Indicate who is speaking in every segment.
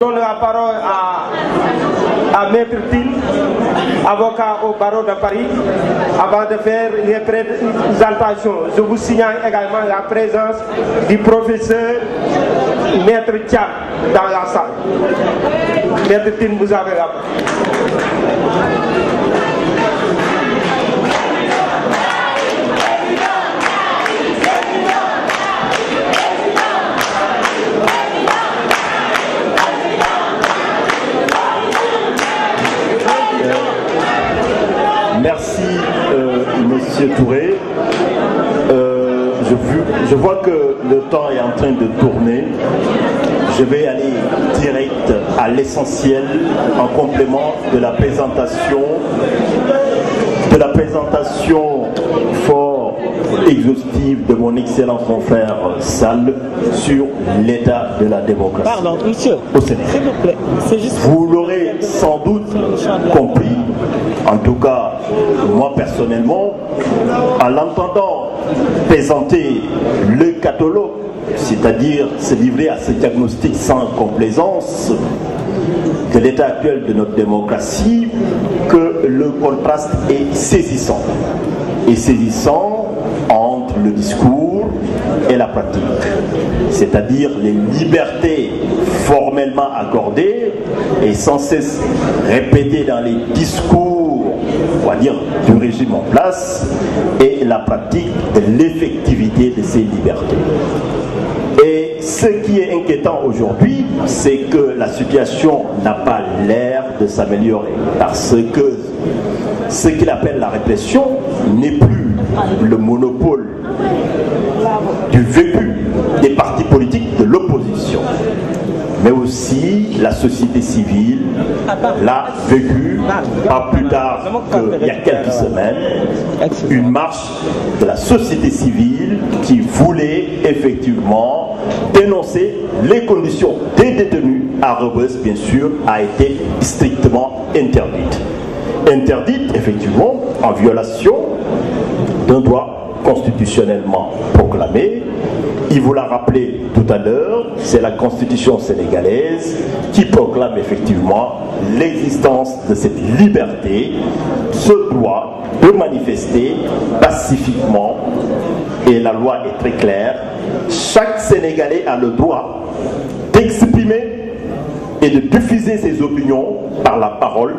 Speaker 1: Je donne la parole à Maître Tine, avocat au barreau de Paris. Avant de faire les présentations, je vous signale également la présence du professeur Maître Thiam dans la salle. Maître Tine, vous avez la parole.
Speaker 2: Merci, Monsieur Touré. Je vois que le temps est en train de tourner. Je vais aller direct à l'essentiel en complément de la présentation fort exhaustive de mon excellent confrère Sall sur l'état de la démocratie.
Speaker 3: Pardon, monsieur,
Speaker 2: au Sénégal.
Speaker 3: S'il vous plaît, c'est juste...
Speaker 2: Vous l'aurez sans doute compris, en tout cas moi personnellement, en l'entendant présenter le catalogue, c'est-à-dire se livrer à ce diagnostic sans complaisance de l'état actuel de notre démocratie, que le contraste est saisissant. Et saisissant entre le discours et la pratique. C'est-à-dire les libertés formellement accordées et sans cesse répétées dans les discours, on va dire, du régime en place, et la pratique de l'effectivité de ces libertés. Et ce qui est inquiétant aujourd'hui, c'est que la situation n'a pas l'air de s'améliorer, parce que ce qu'il appelle la répression n'est plus le monopole du vécu des partis politiques de l'opposition, mais aussi la société civile l'a vécu, pas plus tard qu'il y a quelques semaines, une marche de la société civile qui voulait effectivement dénoncer les conditions des détenus à Rebeuss, bien sûr, a été strictement interdite. Interdite, effectivement, en violation d'un droit constitutionnellement proclamé. Il vous l'a rappelé tout à l'heure, c'est la Constitution sénégalaise qui proclame effectivement l'existence de cette liberté, ce droit de manifester pacifiquement, et la loi est très claire. Chaque Sénégalais a le droit d'exprimer et de diffuser ses opinions par la parole,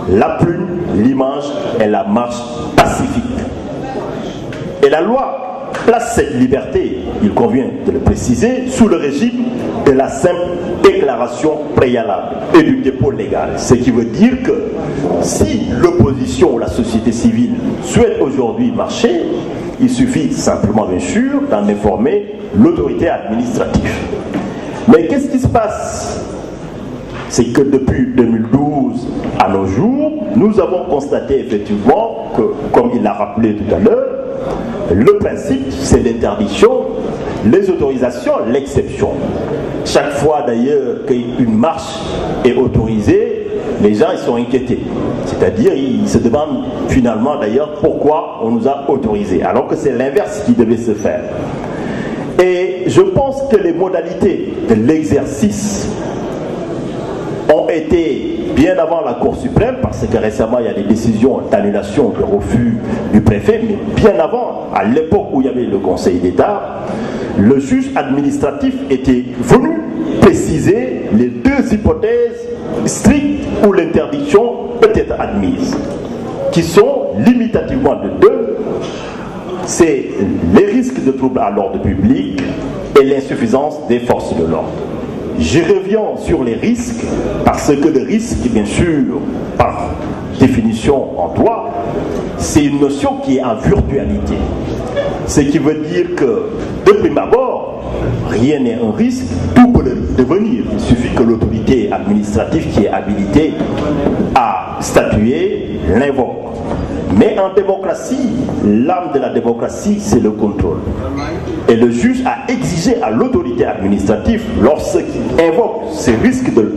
Speaker 2: la plume, l'image et la marche pacifique. Et la loi place cette liberté, il convient de le préciser, sous le régime de la simple déclaration préalable et du dépôt légal. Ce qui veut dire que si l'opposition ou la société civile souhaite aujourd'hui marcher, il suffit simplement, bien sûr, d'en informer l'autorité administrative. Mais qu'est-ce qui se passe ? C'est que depuis 2012 à nos jours, nous avons constaté effectivement que, comme il l'a rappelé tout à l'heure, le principe c'est l'interdiction, les autorisations, l'exception. Chaque fois d'ailleurs qu'une marche est autorisée, les gens ils sont inquiétés. C'est-à-dire ils se demandent finalement d'ailleurs pourquoi on nous a autorisés, alors que c'est l'inverse qui devait se faire. Et je pense que les modalités de l'exercice ont été bien avant la Cour suprême, parce que récemment il y a des décisions d'annulation, de refus du préfet, mais bien avant, à l'époque où il y avait le Conseil d'État, le juge administratif était venu préciser les deux hypothèses strictes où l'interdiction peut être admise, qui sont limitativement de deux. C'est les risques de troubles à l'ordre public et l'insuffisance des forces de l'ordre. Je reviens sur les risques, parce que le risque, bien sûr, par définition en droit, c'est une notion qui est en virtualité. Ce qui veut dire que, de prime abord, rien n'est un risque, tout peut le devenir. Il suffit que l'autorité administrative qui est habilitée à statuer l'invoque. Mais en démocratie, l'âme de la démocratie, c'est le contrôle. Et le juge a exigé à l'autorité administrative, lorsqu'il invoque ce risque de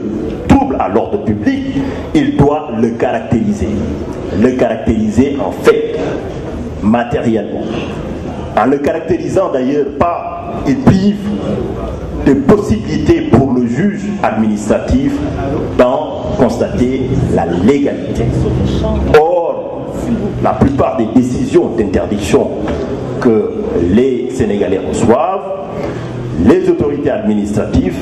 Speaker 2: trouble à l'ordre public, il doit le caractériser. Le caractériser en fait, matériellement. En le caractérisant d'ailleurs pas, il prive de possibilités pour le juge juge administratif d'en constater la légalité. Or, la plupart des décisions d'interdiction que les Sénégalais reçoivent, les autorités administratives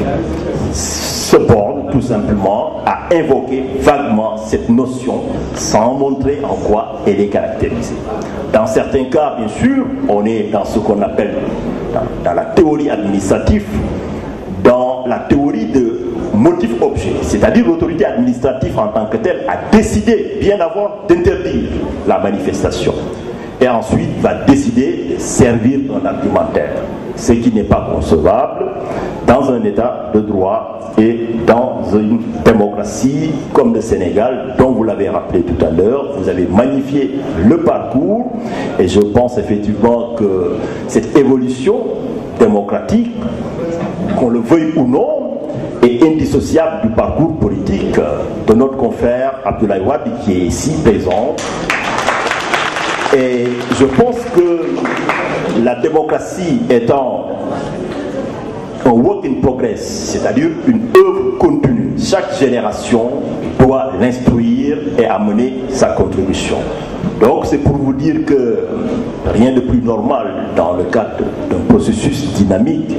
Speaker 2: se bornent tout simplement à invoquer vaguement cette notion sans montrer en quoi elle est caractérisée. Dans certains cas, bien sûr, on est dans ce qu'on appelle, dans la théorie administrative, dans la théorie de motif-objet, c'est-à-dire l'autorité administrative en tant que telle a décidé bien avant d'interdire la manifestation et ensuite va décider de servir un argumentaire, ce qui n'est pas concevable dans un état de droit et dans une démocratie comme le Sénégal, dont vous l'avez rappelé tout à l'heure. Vous avez magnifié le parcours et je pense effectivement que cette évolution démocratique, qu'on le veuille ou non, est indissociable du parcours politique de notre confrère Abdoulaye Wade qui est ici présent. Et je pense que la démocratie étant un work in progress, c'est-à-dire une œuvre continue, chaque génération doit l'instruire et amener sa contribution. Donc c'est pour vous dire que rien de plus normal dans le cadre d'un processus dynamique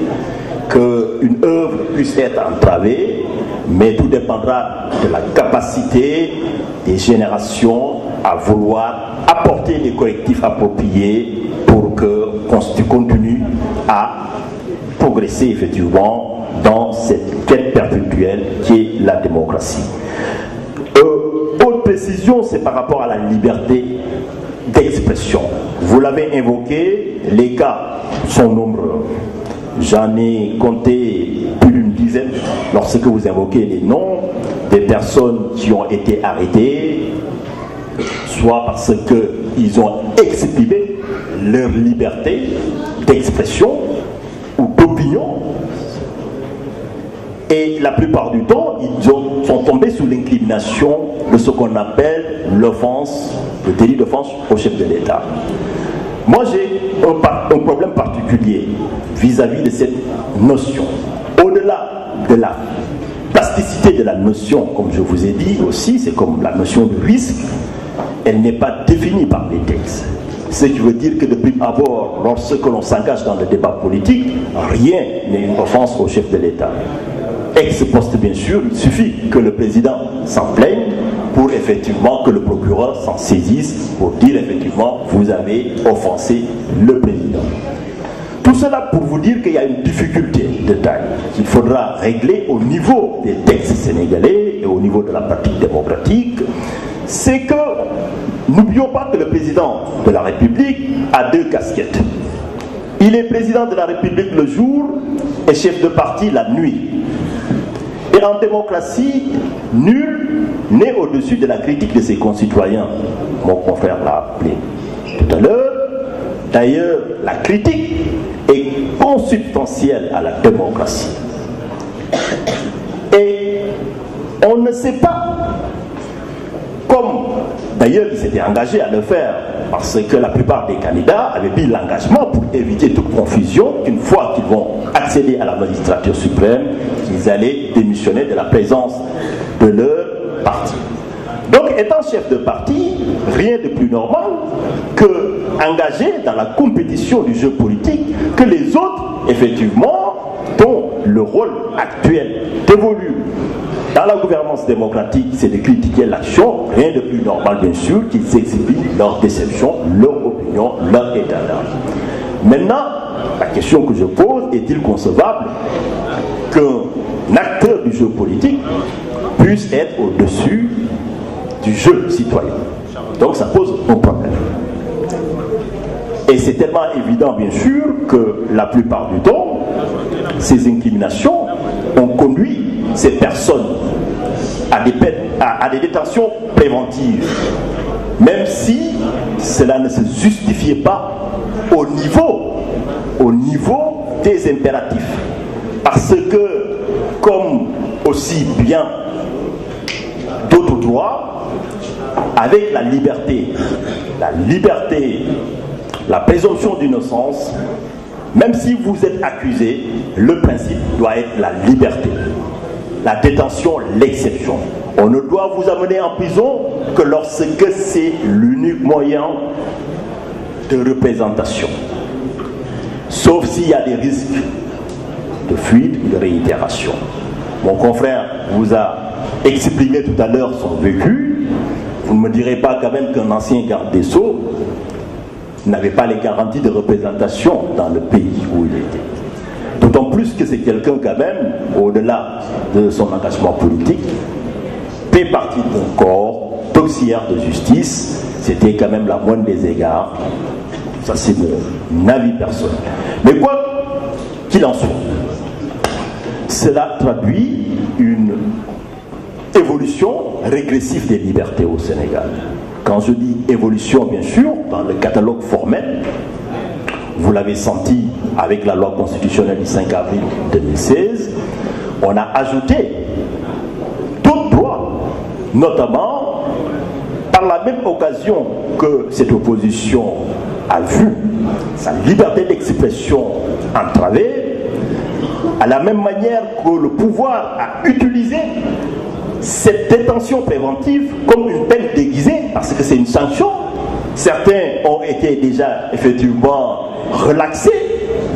Speaker 2: qu'une œuvre puisse être entravée, mais tout dépendra de la capacité des générations à vouloir apporter les correctifs appropriés pour qu'on continue à progresser effectivement dans cette quête perpétuelle qui est la démocratie. Autre précision, c'est par rapport à la liberté d'expression. Vous l'avez invoqué, les cas sont nombreux. J'en ai compté plus d'une dizaine lorsque vous invoquez les noms des personnes qui ont été arrêtées, soit parce qu'ils ont exprimé leur liberté d'expression ou d'opinion, et la plupart du temps, ils sont tombés sous l'incrimination de ce qu'on appelle l'offense, le délit d'offense au chef de l'État. Moi, j'ai un problème particulier vis-à-vis de cette notion. Au-delà de la plasticité de la notion, comme je vous ai dit aussi, c'est comme la notion de risque, elle n'est pas définie par les textes. Ce qui veut dire que de prime abord, lorsque l'on s'engage dans le débat politique, rien n'est une offense au chef de l'État. Ex post, bien sûr, il suffit que le président s'en plaigne pour effectivement que le procureur s'en saisisse pour dire effectivement vous avez offensé le président. Tout cela pour vous dire qu'il y a une difficulté de taille qu'il faudra régler au niveau des textes sénégalais et au niveau de la pratique démocratique. C'est que n'oublions pas que le président de la République a deux casquettes. Il est président de la République le jour et chef de parti la nuit. Et en démocratie, nul n'est au-dessus de la critique de ses concitoyens. Mon confrère l'a appelé tout à l'heure. D'ailleurs, la critique est consubstantielle à la démocratie. Et on ne sait pas, comme d'ailleurs il s'était engagé à le faire, parce que la plupart des candidats avaient pris l'engagement pour éviter toute confusion, qu'une fois qu'ils vont accéder à la magistrature suprême, qu'ils allaient démissionner de la présence de leur parti. Donc, étant chef de parti, rien de plus normal que engagé dans la compétition du jeu politique que les autres, effectivement, dont le rôle actuel dévolu dans la gouvernance démocratique, c'est de critiquer l'action, rien de plus normal, bien sûr, qu'ils exhibent leur déception, leur opinion, leur état d'âme. Maintenant, la question que je pose, est-il concevable qu'un acteur du jeu politique puisse être au-dessus du jeu citoyen? Donc ça pose un problème. Et c'est tellement évident, bien sûr, que la plupart du temps, ces incriminations ont conduit ces personnes à des détentions préventives, même si cela ne se justifiait pas au niveau des impératifs. Parce que, comme aussi bien d'autres droits, avec la liberté, la présomption d'innocence, même si vous êtes accusé, le principe doit être la liberté. la détention l'exception. On ne doit vous amener en prison que lorsque c'est l'unique moyen de représentation. Sauf s'il y a des risques de fuite ou de réitération. Mon confrère vous a exprimé tout à l'heure son vécu. Vous ne me direz pas quand même qu'un ancien garde des Sceaux n'avait pas les garanties de représentation dans le pays où il était. D'autant plus que c'est quelqu'un quand même, au-delà de son engagement politique, fait partie d'un corps d'auxiliaire de justice. C'était quand même la moindre des égards. Ça c'est mon avis personnel. Mais quoi qu'il en soit, cela traduit une évolution régressive des libertés au Sénégal. Quand je dis évolution, bien sûr, dans le catalogue formel, vous l'avez senti avec la loi constitutionnelle du 5 avril 2016, on a ajouté d'autres droits, notamment par la même occasion que cette opposition a vu sa liberté d'expression entravée, à la même manière que le pouvoir a utilisé cette détention préventive comme une peine déguisée, parce que c'est une sanction. Certains ont été déjà effectivement relaxés,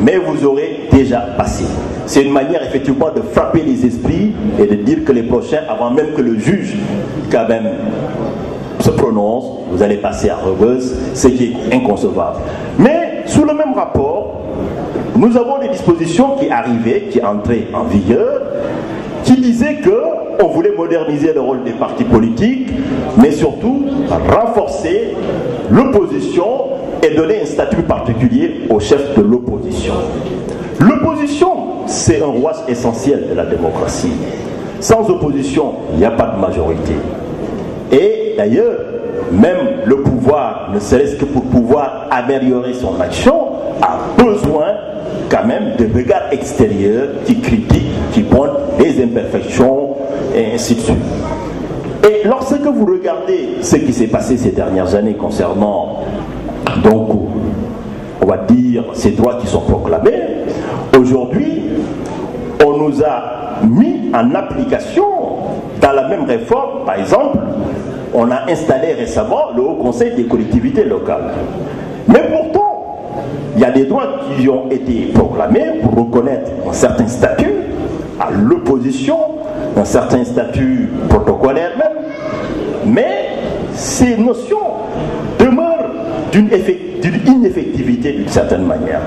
Speaker 2: mais vous aurez déjà passé. C'est une manière effectivement de frapper les esprits et de dire que les prochains, avant même que le juge quand même se prononce, vous allez passer à reverse, ce qui est inconcevable. Mais sous le même rapport, nous avons des dispositions qui arrivaient, qui entraient en vigueur, qui disaient qu'on voulait moderniser le rôle des partis politiques, mais surtout renforcer l'opposition et donner un statut particulier au chef de l'opposition. L'opposition, c'est un rouage essentiel de la démocratie. Sans opposition, il n'y a pas de majorité. Et d'ailleurs, même le pouvoir, ne serait-ce que pour pouvoir améliorer son action, a besoin quand même de regards extérieurs qui critiquent, qui pointent les imperfections et ainsi de suite. Et lorsque vous regardez ce qui s'est passé ces dernières années concernant, donc, on va dire, ces droits qui sont proclamés, aujourd'hui, on nous a mis en application, dans la même réforme, par exemple, on a installé récemment le Haut Conseil des collectivités locales. Mais pourtant, il y a des droits qui ont été proclamés pour reconnaître un certain statut à l'opposition, un certain statut protocolaire même, mais ces notions demeurent d'une ineffectivité d'une certaine manière.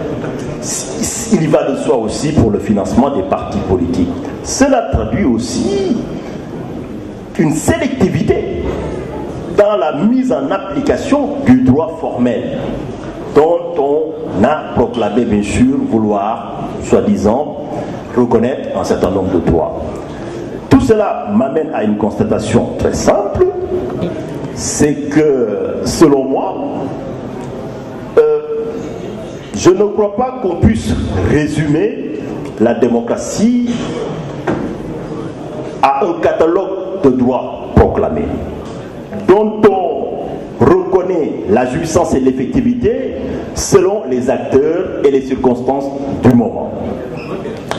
Speaker 2: Il y va de soi aussi pour le financement des partis politiques. Cela traduit aussi une sélectivité dans la mise en application du droit formel, dont on a proclamé bien sûr vouloir, soi-disant, reconnaître un certain nombre de droits. Tout cela m'amène à une constatation très simple, c'est que, selon moi, je ne crois pas qu'on puisse résumer la démocratie à un catalogue de droits proclamés, dont on reconnaît la jouissance et l'effectivité selon les acteurs et les circonstances du moment.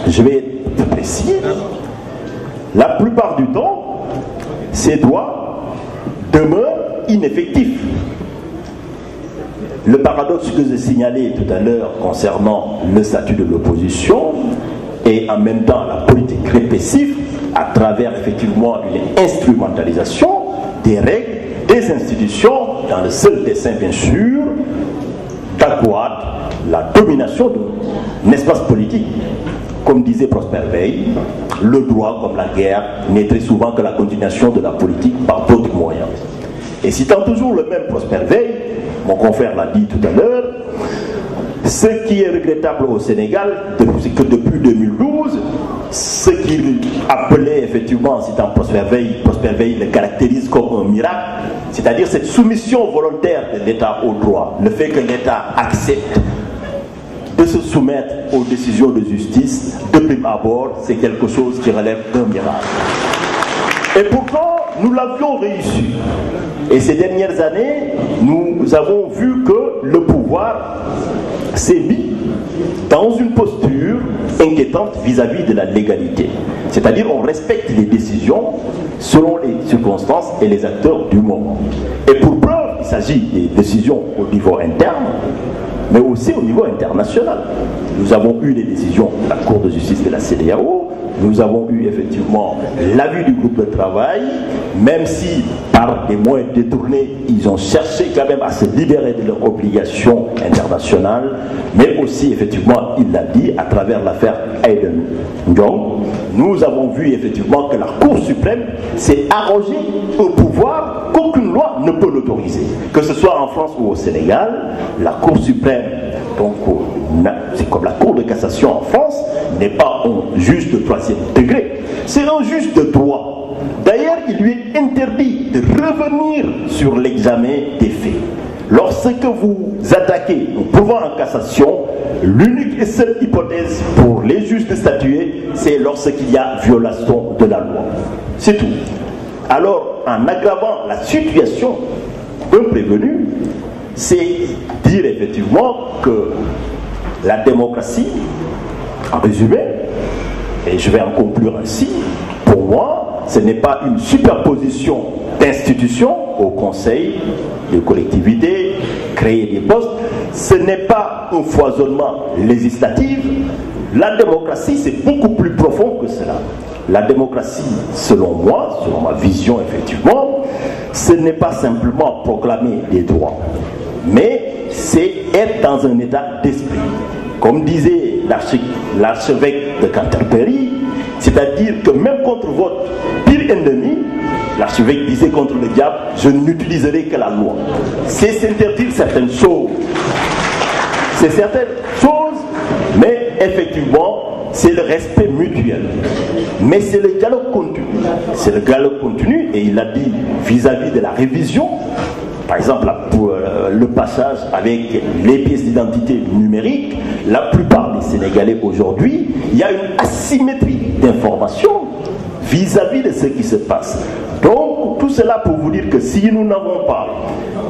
Speaker 2: Je vais être précis. La plupart du temps, ces droits demeurent ineffectifs. Le paradoxe que j'ai signalé tout à l'heure concernant le statut de l'opposition et en même temps la politique répressive à travers effectivement une instrumentalisation des règles, des institutions dans le seul dessein bien sûr d'accroître la domination d'un espace politique. Comme disait Prosper Veil, le droit comme la guerre n'est très souvent que la continuation de la politique par d'autres moyens. Et citant toujours le même Prosper Veil, mon confrère l'a dit tout à l'heure, ce qui est regrettable au Sénégal, c'est que depuis 2012, ce qu'il appelait effectivement, en citant Prosper Veil le caractérise comme un miracle, c'est-à-dire cette soumission volontaire de l'État au droit, le fait que l'État accepte de se soumettre aux décisions de justice, de prime abord, c'est quelque chose qui relève d'un miracle. Et pourtant, nous l'avions réussi. Et ces dernières années, nous avons vu que le pouvoir s'est mis dans une posture inquiétante vis-à-vis de la légalité. C'est-à-dire on respecte les décisions selon les circonstances et les acteurs du moment. Et pour preuve, il s'agit des décisions au niveau interne, mais aussi au niveau international. Nous avons eu les décisions de la Cour de justice de la CEDEAO, nous avons eu effectivement l'avis du groupe de travail, même si par des moyens détournés, ils ont cherché quand même à se libérer de leurs obligations internationales, mais aussi effectivement, il l'a dit, à travers l'affaire Aiden Ndong, nous avons vu effectivement que la Cour suprême s'est arrogée au pouvoir qu'aucune loi ne peut l'autoriser. Que ce soit en France ou au Sénégal, la Cour suprême, donc c'est comme la Cour de cassation en France, n'est pas un juge de troisième degré, c'est un juge de droit. D'ailleurs, il lui est interdit de revenir sur l'examen des faits. Lorsque vous attaquez un pouvoir en cassation, l'unique et seule hypothèse pour les juges de statuer, c'est lorsqu'il y a violation de la loi. C'est tout. Alors, en aggravant la situation d'un prévenu, c'est dire effectivement que la démocratie, en résumé, et je vais en conclure ainsi, pour moi, ce n'est pas une superposition d'institutions au conseil, de collectivités, créer des postes, ce n'est pas un foisonnement législatif. La démocratie, c'est beaucoup plus profond que cela. La démocratie, selon moi, selon ma vision effectivement, ce n'est pas simplement proclamer des droits, mais c'est être dans un état d'esprit. Comme disait l'archevêque de Canterbury, c'est-à-dire que même contre votre pire ennemi, l'archevêque disait contre le diable, je n'utiliserai que la loi. C'est s'interdire certaines choses. C'est certaines choses, mais effectivement, c'est le respect mutuel. Mais c'est le dialogue continu. C'est le dialogue continu, et il a dit vis-à-vis de la révision, par exemple, pour le passage avec les pièces d'identité numériques, la plupart des Sénégalais aujourd'hui, il y a une asymétrie d'information vis-à-vis de ce qui se passe. Donc, tout cela pour vous dire que si nous n'avons pas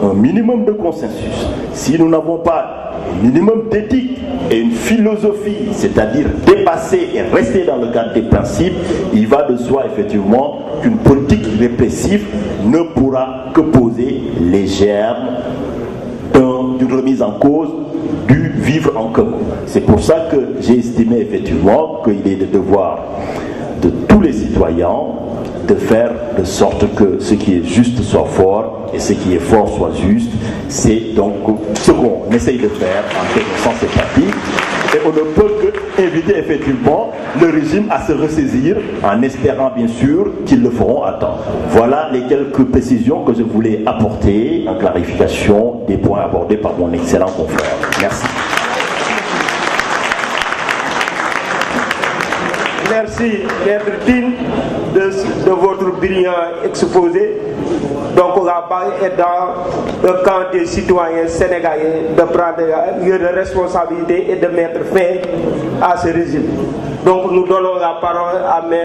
Speaker 2: un minimum de consensus, si nous n'avons pas un minimum d'éthique et une philosophie, c'est-à-dire dépasser et rester dans le cadre des principes, il va de soi effectivement qu'une politique répressive ne pourra que poser les germes d'une remise en cause du vivre en commun. C'est pour ça que j'ai estimé effectivement qu'il est le devoir de tous les citoyens de faire de sorte que ce qui est juste soit fort et ce qui est fort soit juste. C'est donc ce qu'on essaye de faire en quelque sens c'est pratique. Et on ne peut que éviter effectivement le régime à se ressaisir en espérant bien sûr qu'ils le feront à temps. Voilà les quelques précisions que je voulais apporter en clarification des points abordés par mon excellent confrère. Merci.
Speaker 1: Merci, Maître Tine, de votre brillant exposé. Donc, on va être dans le camp des citoyens sénégalais de prendre leurs responsabilités et de mettre fin à ce régime. Donc, nous donnons la parole à Maître